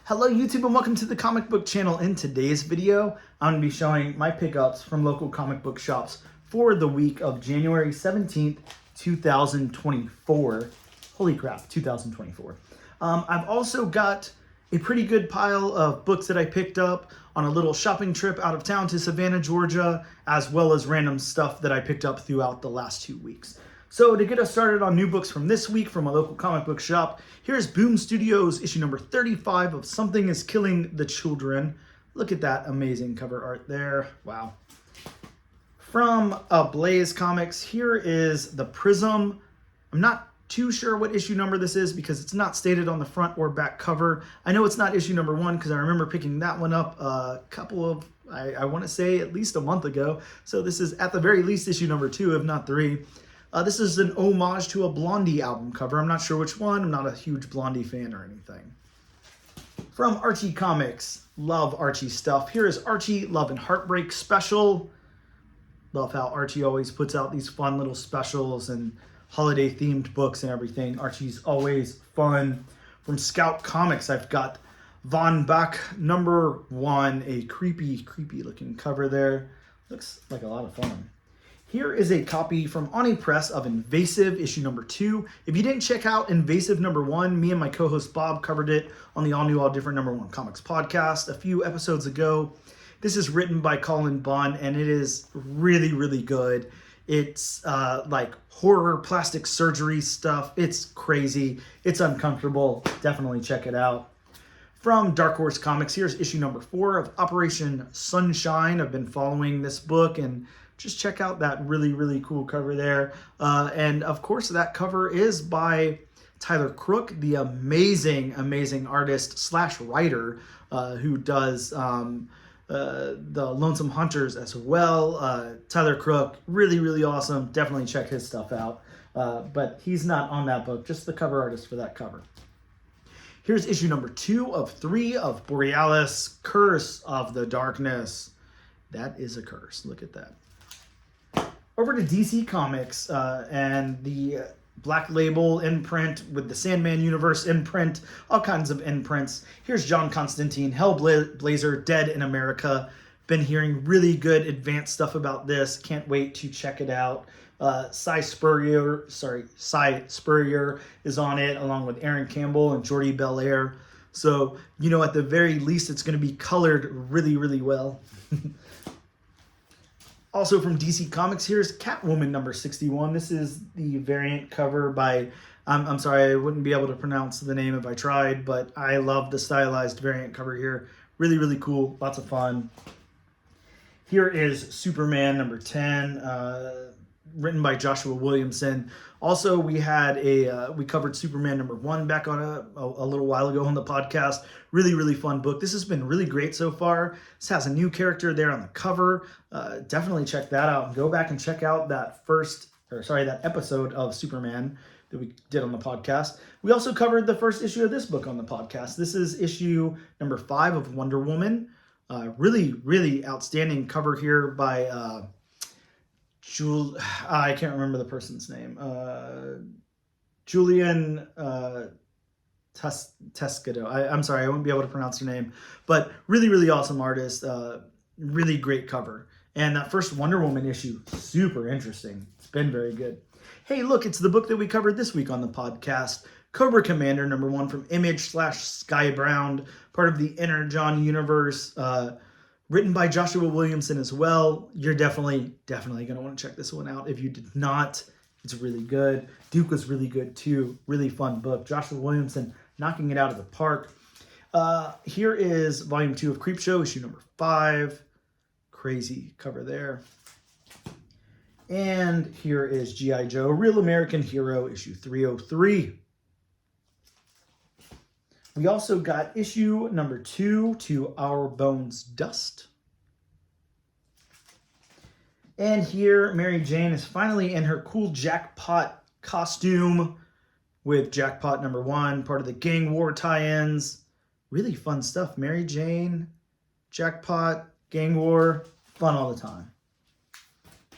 Hello YouTube and welcome to the comic book channel. In today's video, I'm going to be showing my pickups from local comic book shops for the week of January 17th, 2024. Holy crap, 2024. I've also got a pretty good pile of books that I picked up on a little shopping trip out of town to Savannah, Georgia, as well as random stuff that I picked up throughout the last 2 weeks. So to get us started on new books from this week from a local comic book shop, here's Boom Studios issue number 35 of Something is Killing the Children. Look at that amazing cover art there. Wow. From Blaze Comics, here is The Prism. I'm not too sure what issue number this is because it's not stated on the front or back cover. I know it's not issue number 1 because I remember picking that one up a couple of, I want to say at least a month ago. So this is at the very least issue number 2, if not 3. This is an homage to a Blondie album cover. I'm not sure which one. I'm not a huge Blondie fan or anything. From Archie Comics, love Archie stuff. Here is Archie Love and Heartbreak Special. Love how Archie always puts out these fun little specials and holiday themed books and everything. Archie's always fun. From Scout Comics, I've got Von Bach number 1, a creepy looking cover there. Looks like a lot of fun. Here is a copy from Ani Press of Invasive, issue number 2. If you didn't check out Invasive number 1, me and my co-host Bob covered it on the All New, All Different number 1 Comics podcast a few episodes ago. This is written by Colin Bunn, and it is really good. It's like horror plastic surgery stuff. It's crazy. It's uncomfortable. Definitely check it out. From Dark Horse Comics, here's issue number 4 of Operation Sunshine. I've been following this book and just check out that really cool cover there. And of course, that cover is by Tyler Crook, the amazing artist slash writer who does the Lonesome Hunters as well. Tyler Crook, really awesome. Definitely check his stuff out. But he's not on that book, just the cover artist for that cover. Here's issue number 2 of 3 of Borealis, Curse of the Darkness. That is a curse. Look at that. Over to DC Comics and the Black Label imprint with the Sandman Universe imprint, all kinds of imprints. Here's John Constantine, Hellblazer, Dead in America. Been hearing really good advanced stuff about this. Can't wait to check it out. Cy Spurrier is on it, along with Aaron Campbell and Jordi Belair. So, you know, at the very least, it's going to be colored really well. Also from DC Comics, here's Catwoman number 61. This is the variant cover by, I'm sorry, I wouldn't be able to pronounce the name if I tried, but I love the stylized variant cover here. Really cool, lots of fun. Here is Superman number 10, written by Joshua Williamson. Also, we covered Superman number 1 back on a little while ago on the podcast. Really fun book. This has been really great so far. This has a new character there on the cover. Definitely check that out. Go back and check out that that episode of Superman that we did on the podcast. We also covered the first issue of this book on the podcast. This is issue number 5 of Wonder Woman. Really outstanding cover here by I can't remember the person's name. Julian Tescado. I'm sorry, I won't be able to pronounce her name. But really awesome artist. Really great cover. And that first Wonder Woman issue, super interesting. It's been very good. Hey, look, it's the book that we covered this week on the podcast. Cobra Commander number 1 from Image/Skybound, part of the Energon universe. Written by Joshua Williamson as well. You're definitely going to want to check this one out. If you did not, it's really good. Duke was really good too. Really fun book. Joshua Williamson knocking it out of the park. Here is volume 2 of Creepshow, issue number 5. Crazy cover there. And here is G.I. Joe, Real American Hero, issue 303. We also got issue number 2 to Our Bones Dust. And here, Mary Jane is finally in her cool Jackpot costume with Jackpot number 1, part of the Gang War tie-ins. Really fun stuff. Mary Jane, Jackpot, Gang War, fun all the time.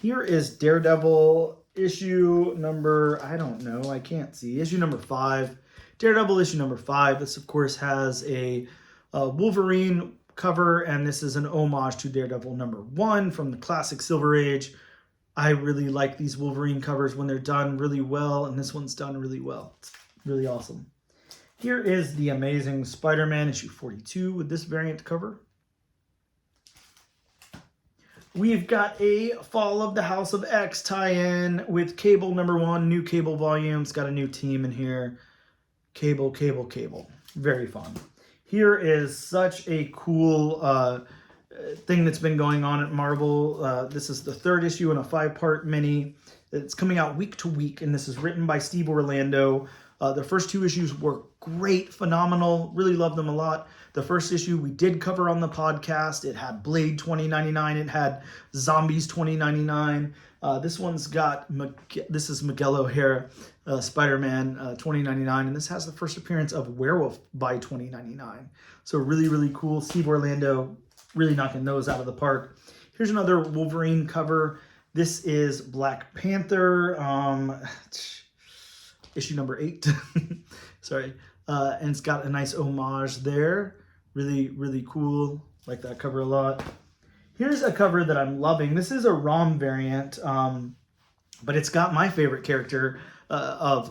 Here is Daredevil issue number, I don't know, I can't see. Issue number 5. Daredevil issue number 5. This, of course, has a Wolverine cover, and this is an homage to Daredevil #1 from the classic Silver Age. I really like these Wolverine covers when they're done really well, and this one's done really well. It's really awesome. Here is the Amazing Spider-Man issue 42 with this variant cover. We've got a Fall of the House of X tie-in with Cable #1, new Cable volume. It's got a new team in here. Cable. Very fun. Here is such a cool thing that's been going on at Marvel. This is the 3rd issue in a 5-part mini. It's coming out week to week, and this is written by Steve Orlando. The first 2 issues were great, phenomenal. Really loved them a lot. The first issue we did cover on the podcast. It had Blade 2099. It had Zombies 2099. This one's got, this is Miguel O'Hara, Spider-Man 2099. And this has the first appearance of Werewolf by 2099. So really, really cool. Steve Orlando really knocking those out of the park. Here's another Wolverine cover. This is Black Panther, issue #8. Sorry. And it's got a nice homage there. Really, really cool. Like that cover a lot. Here's a cover that I'm loving. This is a ROM variant, but it's got my favorite character of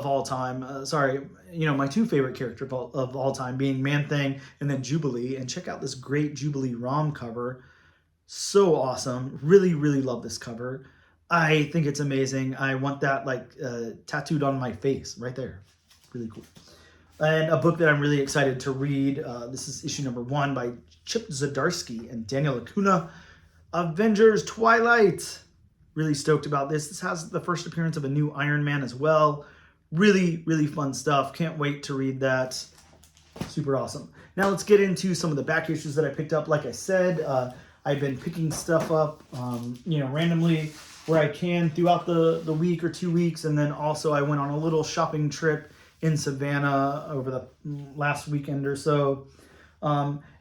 all time. Sorry, my 2 favorite characters of all time being Man-Thing and then Jubilee. And check out this great Jubilee ROM cover. So awesome. Really, really love this cover. I think it's amazing. I want that tattooed on my face right there. Really cool. And a book that I'm really excited to read. This is issue #1 by Chip Zdarsky and Daniel Acuna. Avengers Twilight. Really stoked about this. This has the first appearance of a new Iron Man as well. Really, really fun stuff. Can't wait to read that. Super awesome. Now let's get into some of the back issues that I picked up. Like I said, I've been picking stuff up, randomly where I can throughout the week or 2 weeks. And then also I went on a little shopping trip in Savannah over the last weekend or so.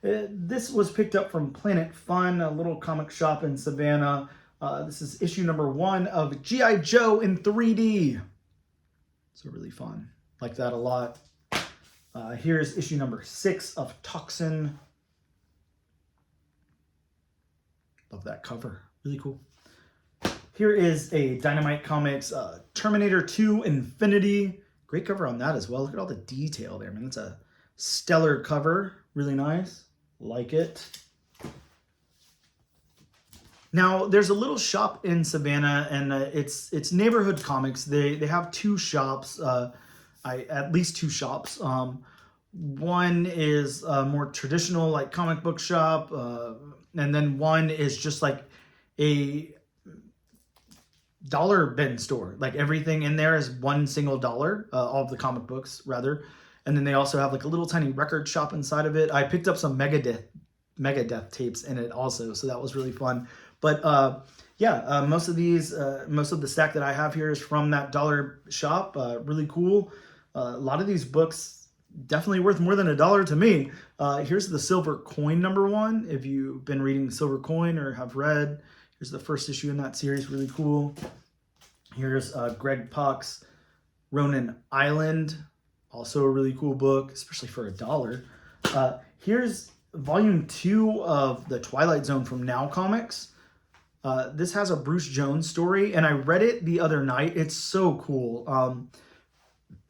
This was picked up from Planet Fun, a little comic shop in Savannah. This is issue #1 of G.I. Joe in 3D. So really fun. Like that a lot. Here's issue #6 of Toxin. Love that cover. Really cool. Here is a Dynamite Comics Terminator 2 Infinity. Great cover on that as well. Look at all the detail there, man. It's a stellar cover. Really nice. Like it. Now, there's a little shop in Savannah, and it's Neighborhood Comics. They have 2 shops, at least 2 shops. One is a more traditional, like, comic book shop, and then one is just like a dollar bin store. Like everything in there is $1 single, all of the comic books rather. And then they also have like a little tiny record shop inside of it. I picked up some Megadeth tapes in it also, so that was really fun. But most of the stack that I have here is from that dollar shop. Really cool. A lot of these books definitely worth more than $1 to me. Here's the Silver Coin #1. If you've been reading Silver Coin or have read, here's the first issue in that series. Really cool. Here's Greg Pak's Ronin Island. Also a really cool book, especially for $1. Here's volume 2 of the Twilight Zone from Now Comics. This has a Bruce Jones story, and I read it the other night. It's so cool.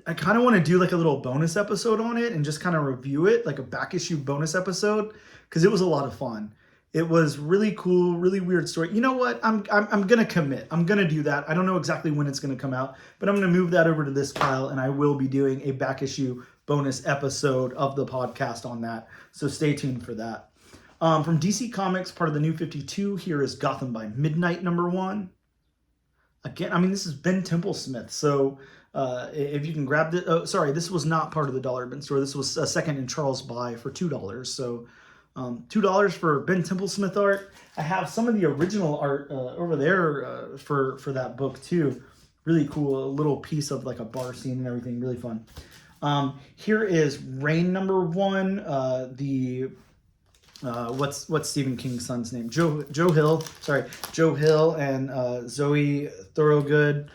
I kind of want to do like a little bonus episode on it and just kind of review it, like a back issue bonus episode, because it was a lot of fun. It was really cool, really weird story. You know what? I'm gonna commit. I'm gonna do that. I don't know exactly when it's gonna come out, but I'm gonna move that over to this pile, and I will be doing a back issue bonus episode of the podcast on that. So stay tuned for that. From DC Comics, part of the New 52, here is Gotham by Midnight #1. Again, I mean, this is Ben Templesmith, so if you can grab this, oh, sorry, this was not part of the dollar bin store. This was a second in Charles buy for $2. So $2 for Ben Templesmith art. I have some of the original art over there for that book too. Really cool, a little piece of like a bar scene and everything, really fun. Here is Rain #1, what's Stephen King's son's name? Joe Hill and Zoe Thorogood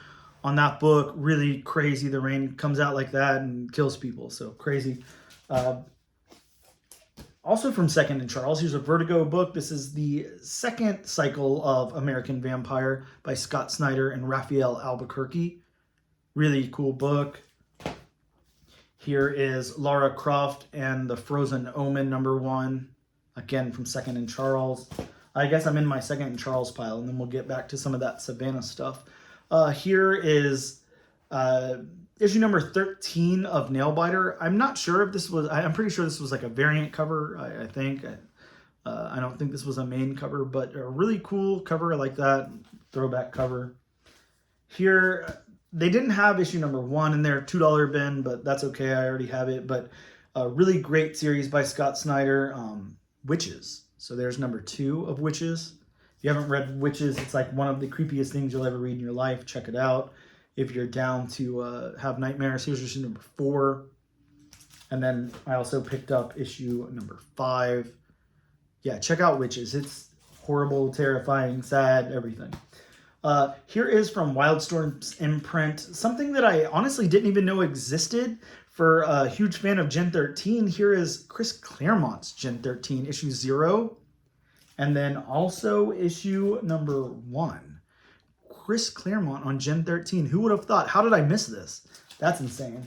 on that book. Really crazy. The rain comes out like that and kills people. So crazy. Also from Second and Charles, here's a Vertigo book. This is the second cycle of American Vampire by Scott Snyder and Raphael Albuquerque. Really cool book. Here is Lara Croft and the Frozen Omen #1. Again, from Second and Charles. I guess I'm in my Second and Charles pile, and then we'll get back to some of that Savannah stuff. Here is issue number 13 of Nailbiter. I'm not sure if this was, I'm pretty sure this was like a variant cover, I think. I don't think this was a main cover, but a really cool cover. I like that. Throwback cover. Here, they didn't have issue number 1 in their $2 bin, but that's okay. I already have it. But a really great series by Scott Snyder, Witches. So there's number 2 of Witches. If you haven't read Witches, it's like one of the creepiest things you'll ever read in your life. Check it out if you're down to have nightmares. Here's issue number 4. And then I also picked up issue number 5. Yeah, check out Witches. It's horrible, terrifying, sad, everything. Here is from Wildstorm's imprint, something that I honestly didn't even know existed. For a huge fan of Gen 13, here is Chris Claremont's Gen 13, issue 0. And then also issue number 1. Chris Claremont on Gen 13. Who would have thought? How did I miss this? That's insane.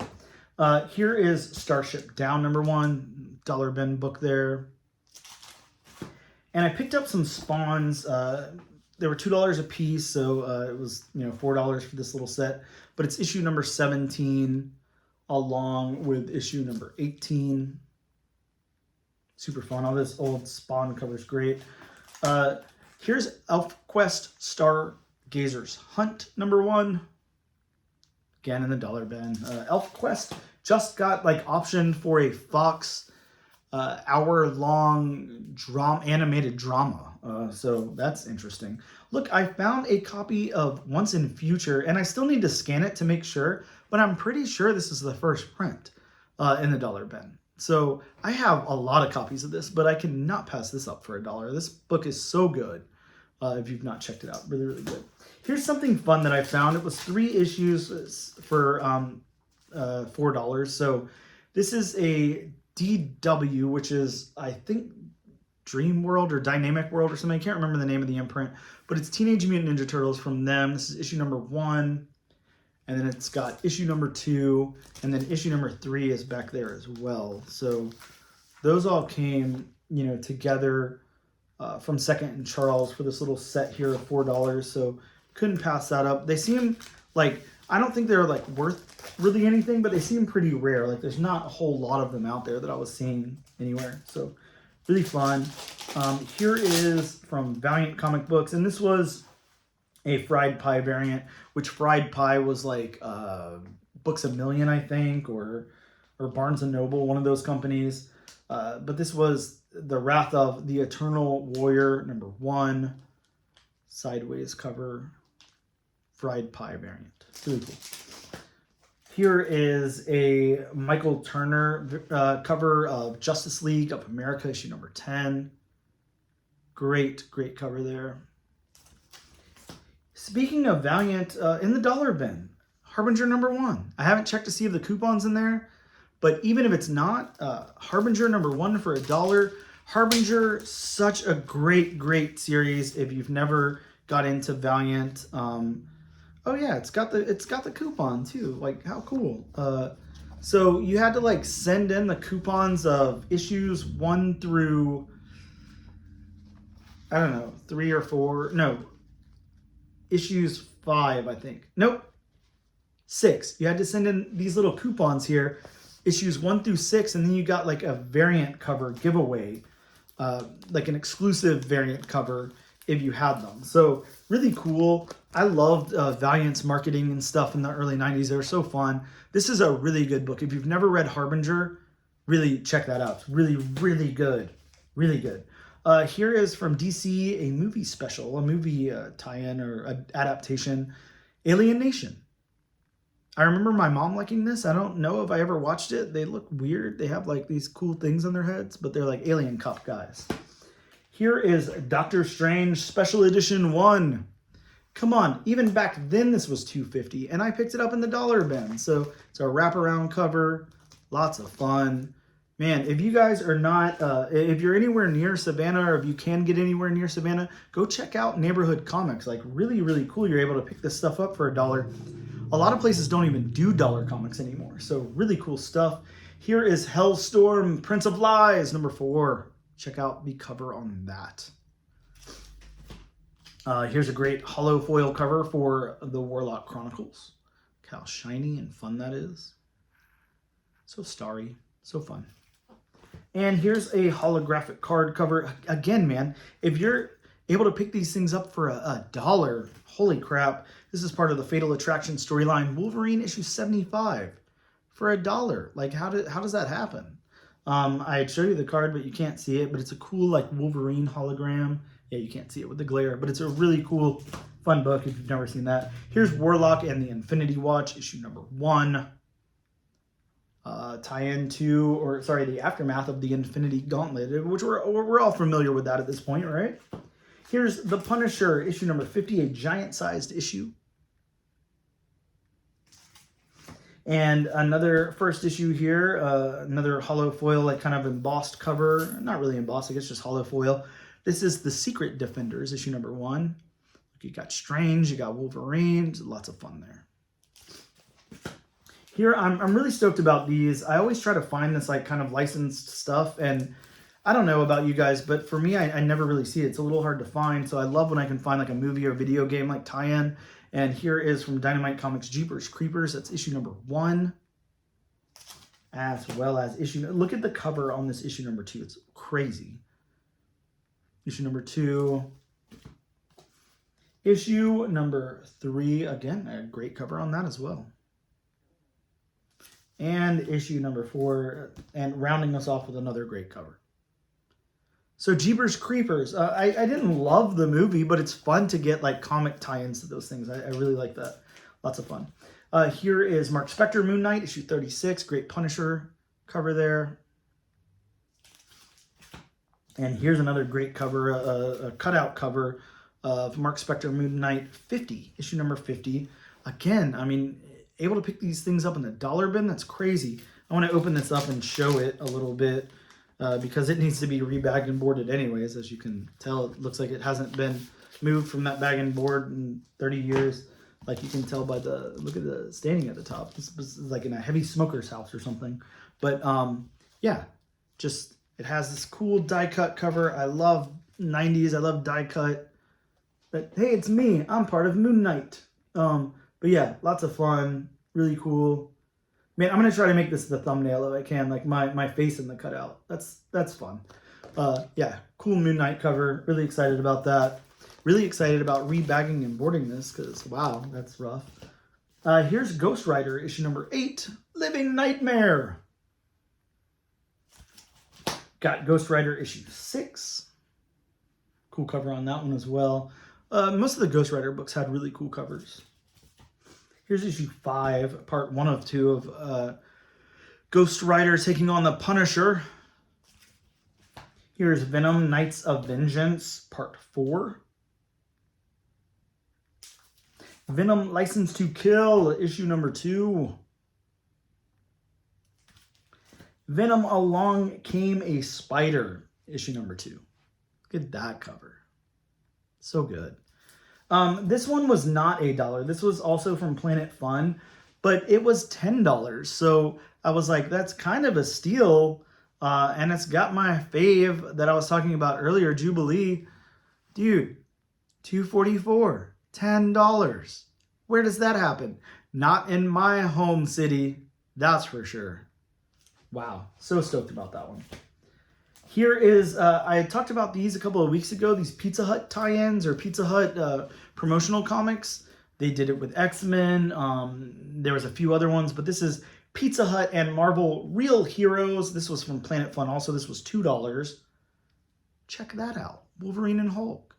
Here is Starship Down #1, dollar bin book there. And I picked up some Spawns. They were $2 a piece, so it was $4 for this little set. But it's issue number 17 along with issue number 18. Super fun. All this old Spawn cover is great. Here's ElfQuest Stargazer's Hunt #1. Again in the dollar bin. ElfQuest just got like optioned for a Fox hour-long animated drama. So that's interesting. Look, I found a copy of Once in Future, and I still need to scan it to make sure, but I'm pretty sure this is the first print in the dollar bin. So I have a lot of copies of this, but I cannot pass this up for $1. This book is so good. If you've not checked it out, really, really good. Here's something fun that I found. It was 3 issues for $4. So this is a DW, which is, I think, Dream World or Dynamic World or something. I can't remember the name of the imprint, but it's Teenage Mutant Ninja Turtles from them. This is issue number 1, and then it's got issue number 2, and then issue number 3 is back there as well. So those all came, together from Second and Charles for this little set here of $4. So couldn't pass that up. They seem like, I don't think they're like worth really anything, but they seem pretty rare. Like there's not a whole lot of them out there that I was seeing anywhere. So really fun. Here is from Valiant Comic Books, and this was a Fried Pie variant, which Fried Pie was like Books A Million, I think, or Barnes & Noble, one of those companies. But this was The Wrath of the Eternal Warrior #1, sideways cover, Fried Pie variant. Really cool. Here is a Michael Turner cover of Justice League of America, issue number 10. Great, great cover there. Speaking of Valiant, in the dollar bin, Harbinger #1. I haven't checked to see if the coupon's in there, but even if it's not, Harbinger #1 for $1. Harbinger, such a great, great series. If you've never got into Valiant, oh yeah, it's got the coupon too. Like, how cool. So you had to like send in the coupons of issues 1 through, I don't know, 3 or 4. No, issues 5, I think. Nope, 6. You had to send in these little coupons here, issues 1 through 6, and then you got like a variant cover giveaway, like an exclusive variant cover if you had them. So really cool. I loved Valiant's marketing and stuff in the early 90s. They were so fun. This is a really good book. If you've never read Harbinger, really check that out. It's really, really good. Really good. Here is from DC, a movie special, a movie tie-in or adaptation, Alien Nation. I remember my mom liking this. I don't know if I ever watched it. They look weird. They have like these cool things on their heads, but they're like alien cop guys. Here is Doctor Strange Special Edition 1. Come on, even back then this was $2.50, and I picked it up in the dollar bin. So it's a wraparound cover, lots of fun. Man, if you guys are not, if you're anywhere near Savannah, or if you can get anywhere near Savannah, go check out Neighborhood Comics. Like, really, really cool. You're able to pick this stuff up for $1. A lot of places don't even do dollar comics anymore. So really cool stuff. Here is Hellstorm, Prince of Lies, number 4. Check out the cover on that. Here's a great hollow foil cover for the Warlock Chronicles. Look how shiny and fun that is. So starry, so fun. And here's a holographic card cover. Again, man, if you're able to pick these things up for $1, holy crap. This is part of the Fatal Attraction storyline, Wolverine issue 75 for $1. Like, how does that happen? I'd show you the card, but you can't see it. But it's a cool, like, Wolverine hologram. Yeah, you can't see it with the glare, but it's a really cool, fun book if you've never seen that. Here's Warlock and the Infinity Watch, issue number 1. Tie-in to, or sorry, the aftermath of the Infinity Gauntlet, which we're all familiar with that at this point, right? Here's The Punisher, issue number 50, a giant-sized issue. And another first issue here, another hollow foil, like kind of embossed cover. Not really embossed, I guess just hollow foil. This is The Secret Defenders, issue number 1. You got Strange, you got Wolverine, lots of fun there. Here, I'm really stoked about these. I always try to find this like kind of licensed stuff, and I don't know about you guys, but for me, I never really see it. It's a little hard to find, so I love when I can find like a movie or video game like tie-in. And here is from Dynamite Comics, Jeepers Creepers. That's issue number 1. As well as issue... Look at the cover on this issue number 2. It's crazy. Issue number 2. Issue number 3. Again, a great cover on that as well. And issue number 4. And rounding us off with another great cover. So Jeepers Creepers, I didn't love the movie, but it's fun to get like comic tie-ins to those things. I really like that. Lots of fun. Here is Mark Spector, Moon Knight, issue 36. Great Punisher cover there. And here's another great cover, a cutout cover of Mark Spector, Moon Knight 50, issue number 50. Again, I mean, able to pick these things up in the dollar bin, that's crazy. I want to open this up and show it a little bit. Because it needs to be rebagged and boarded anyways. As you can tell, it looks like it hasn't been moved from that bag and board in 30 years. Like you can tell by the, look at the standing at the top. This is like in a heavy smoker's house or something. But yeah, just, it has this cool die cut cover. I love 90s, I love die cut. But hey, it's me, I'm part of Moon Knight. But yeah, lots of fun, really cool. Man, I'm going to try to make this the thumbnail if I can, like my face in the cutout. That's fun. Yeah, cool Moon Knight cover. Really excited about that. Really excited about rebagging and boarding this because, wow, that's rough. Here's Ghost Rider, issue number 8, Living Nightmare. Got Ghost Rider issue 6. Cool cover on that one as well. Most of the Ghost Rider books had really cool covers. Here's issue 5, part 1 of 2 of Ghost Rider taking on the Punisher. Here's Venom, Knights of Vengeance, part 4. Venom, License to Kill, issue number 2. Venom, Along Came a Spider, issue number 2. Look at that cover. So good. This one was not $1. This was also from Planet Fun, but it was $10. So I was like, that's kind of a steal. And it's got my fave that I was talking about earlier, Jubilee. Dude, $2.44, $10. Where does that happen? Not in my home city, that's for sure. Wow, so stoked about that one. Here is, I talked about these a couple of weeks ago, these Pizza Hut tie-ins or Pizza Hut promotional comics. They did it with X-Men. There was a few other ones, but this is Pizza Hut and Marvel Real Heroes. This was from Planet Fun also. This was $2. Check that out. Wolverine and Hulk.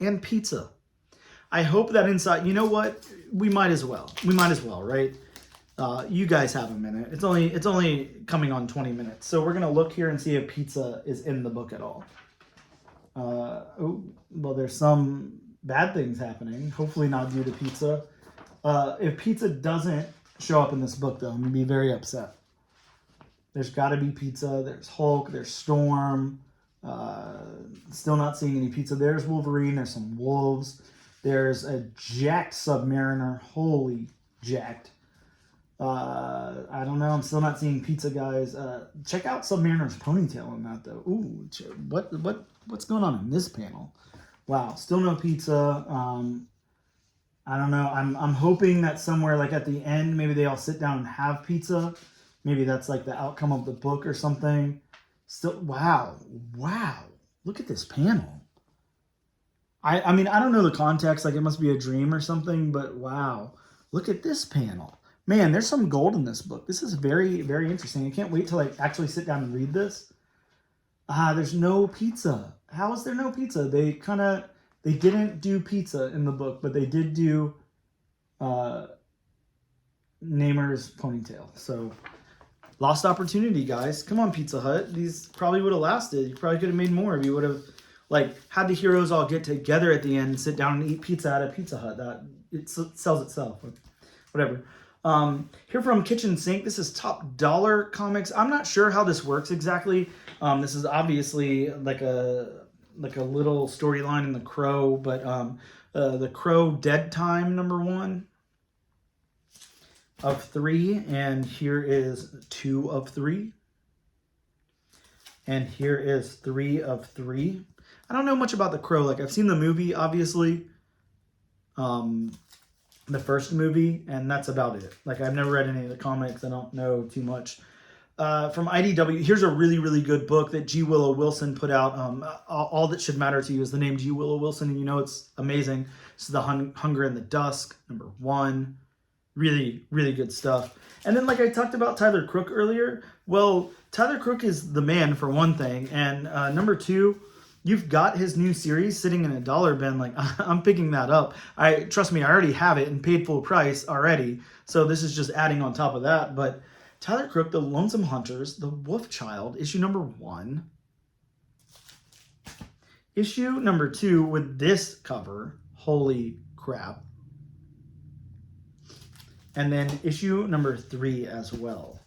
And pizza. I hope that inside, you know what? We might as well. We might as well, right? You guys have a minute. It's only coming on 20 minutes. So we're going to look here and see if pizza is in the book at all. Oh, well, there's some bad things happening. Hopefully not due to pizza. If pizza doesn't show up in this book, though, I'm going to be very upset. There's got to be pizza. There's Hulk. There's Storm. Still not seeing any pizza. There's Wolverine. There's some wolves. There's a jacked Submariner. Holy jacked. I don't know. I'm still not seeing pizza, guys. Check out Submariner's ponytail on that, though. Ooh, what's going on in this panel? Wow, still no pizza. I don't know. I'm hoping that somewhere like at the end, maybe they all sit down and have pizza. Maybe that's like the outcome of the book or something. Still, wow. Look at this panel. I mean, I don't know the context. Like it must be a dream or something, but wow. Look at this panel. Man, there's some gold in this book. This is very, very interesting. I can't wait to like actually sit down and read this. There's no pizza. How is there no pizza? They didn't do pizza in the book, but they did do Namer's ponytail. So lost opportunity, guys. Come on, Pizza Hut. These probably would have lasted. You probably could have made more if you would have like had the heroes all get together at the end and sit down and eat pizza at a Pizza Hut. That it sells itself. Whatever. Here from Kitchen Sink, this is Top Dollar Comics. I'm not sure how this works exactly. This is obviously like a little storyline in The Crow, but The Crow Dead Time #1 of 3, and here is 2 of 3, and here is 3 of 3. I don't know much about The Crow. Like I've seen the movie, obviously. The first movie, and that's about it. Like I've never read any of the comics. I don't know too much. From IDW, here's a really, really good book that G. Willow Wilson put out. All That Should Matter to You is the name G. Willow Wilson, and you know it's amazing. This is The Hunger in the Dusk, #1. Really, really good stuff. And then like I talked about Tyler Crook earlier, well, Tyler Crook is the man for one thing, and #2, you've got his new series sitting in a dollar bin. Like I'm picking that up. Trust me, I already have it and paid full price already. So this is just adding on top of that. But Tyler Crook, The Lonesome Hunters, The Wolf Child, issue #1. Issue #2 with this cover. Holy crap. And then issue #3 as well.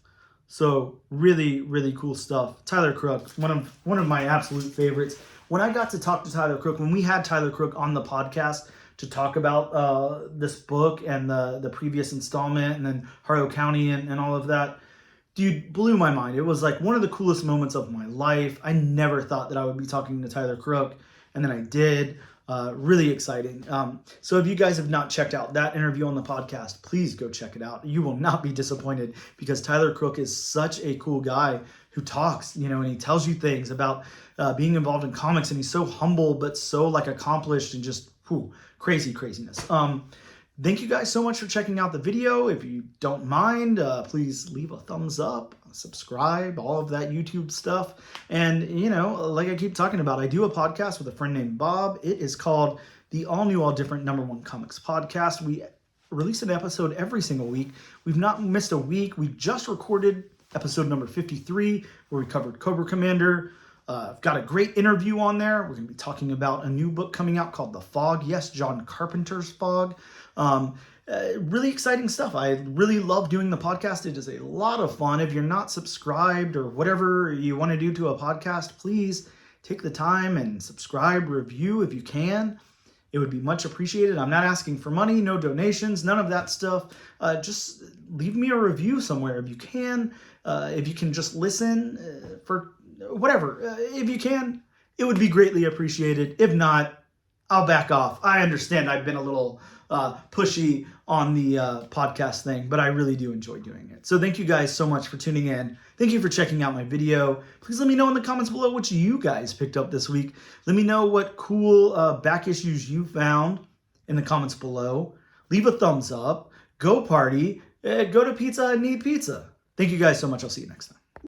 So really, really cool stuff. Tyler Crook, one of my absolute favorites. When I got to talk to Tyler Crook, when we had Tyler Crook on the podcast to talk about this book and the previous installment and then Harrow County and all of that, dude, blew my mind. It was like one of the coolest moments of my life. I never thought that I would be talking to Tyler Crook, and then I did. Really exciting. So if you guys have not checked out that interview on the podcast, please go check it out. You will not be disappointed because Tyler Crook is such a cool guy who talks, and he tells you things about being involved in comics, and he's so humble but so like accomplished and just craziness. Thank you guys so much for checking out the video. If you don't mind, please leave a thumbs up, subscribe, all of that YouTube stuff. And, like I keep talking about, I do a podcast with a friend named Bob. It is called the All New, All Different #1 Comics Podcast. We release an episode every single week. We've not missed a week. We just recorded episode number 53, where we covered Cobra Commander. I've got a great interview on there. We're going to be talking about a new book coming out called The Fog. Yes, John Carpenter's Fog. Really exciting stuff. I really love doing the podcast. It is a lot of fun. If you're not subscribed or whatever you want to do to a podcast, please take the time and subscribe, review if you can. It would be much appreciated. I'm not asking for money, no donations, none of that stuff. Just leave me a review somewhere if you can. If you can just listen for whatever. If you can, it would be greatly appreciated. If not, I'll back off. I understand I've been a little pushy on the podcast thing, but I really do enjoy doing it. So thank you guys so much for tuning in. Thank you for checking out my video. Please let me know in the comments below what you guys picked up this week. Let me know what cool back issues you found in the comments below. Leave a thumbs up. Go party. Go to Pizza and eat pizza. Thank you guys so much. I'll see you next time.